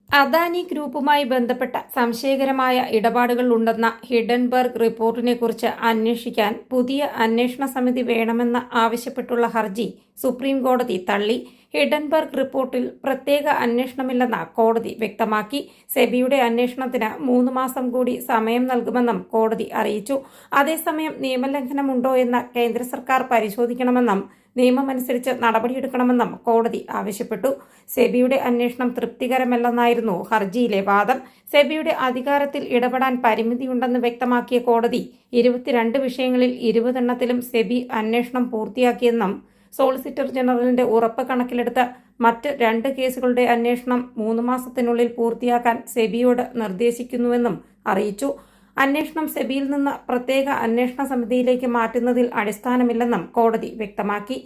അദാനി ഗ്രൂപ്പുമായി ബന്ധപ്പെട്ട സംശയകരമായ ഇടപാടുകൾ ഉണ്ടെന്ന ഹിഡൻബർഗ് റിപ്പോർട്ടിനെക്കുറിച്ച് അന്വേഷിക്കാൻ പുതിയ അന്വേഷണ സമിതി വേണമെന്ന് ആവശ്യപ്പെട്ടുള്ള ഹർജി സുപ്രീം കോടതി തള്ളി. ഹിഡൻബർഗ് റിപ്പോർട്ടിൽ പ്രത്യേക അന്വേഷണമില്ലെന്ന് കോടതി വ്യക്തമാക്കി. സെബിയുടെ അന്വേഷണത്തിന് 3 മാസം കൂടി സമയം നൽകുമെന്നും കോടതി അറിയിച്ചു. അതേസമയം നിയമലംഘനമുണ്ടോ എന്ന് കേന്ദ്ര സർക്കാർ പരിശോധിക്കണമെന്നും നിയമമനുസരിച്ച് നടപടിയെടുക്കണമെന്നും കോടതി ആവശ്യപ്പെട്ടു. സെബിയുടെ അന്വേഷണം തൃപ്തികരമല്ലെന്നായിരുന്നു ഹർജിയിലെ വാദം. സെബിയുടെ അധികാരത്തിൽ ഇടപെടാൻ പരിമിതിയുണ്ടെന്ന് വ്യക്തമാക്കിയ കോടതി 22 വിഷയങ്ങളിൽ 20 എണ്ണത്തിലും സെബി അന്വേഷണം പൂർത്തിയാക്കിയെന്നും സോളിസിറ്റർ ജനറലിന്റെ ഉറപ്പ് കണക്കിലെടുത്ത് മറ്റ് 2 കേസുകളുടെ അന്വേഷണം 3 മാസത്തിനുള്ളിൽ പൂർത്തിയാക്കാൻ സെബിയോട് നിർദ്ദേശിക്കുന്നുവെന്നും അറിയിച്ചു. അന്വേഷണം സെബിയിൽ നിന്ന് പ്രത്യേക അന്വേഷണ സമിതിയിലേക്ക് മാറ്റുന്നതിൽ അടിസ്ഥാനമില്ലെന്നും കോടതി വ്യക്തമാക്കി.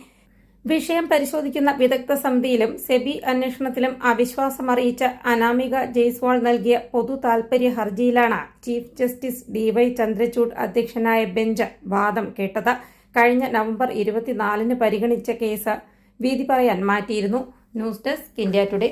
വിഷയം പരിശോധിക്കുന്ന വിദഗ്ധ സമിതിയിലും സെബി അന്വേഷണത്തിലും അവിശ്വാസം അറിയിച്ച അനാമിക ജയ്സ്വാൾ നൽകിയ പൊതു താൽപര്യ ഹർജിയിലാണ് ചീഫ് ജസ്റ്റിസ് DY ചന്ദ്രചൂഡ് അധ്യക്ഷനായ ബെഞ്ച് വാദം കേട്ടത്. കഴിഞ്ഞ നവംബർ 24 പരിഗണിച്ച കേസ് വിധി പറയാൻ മാറ്റിയിരുന്നു. News desk India today.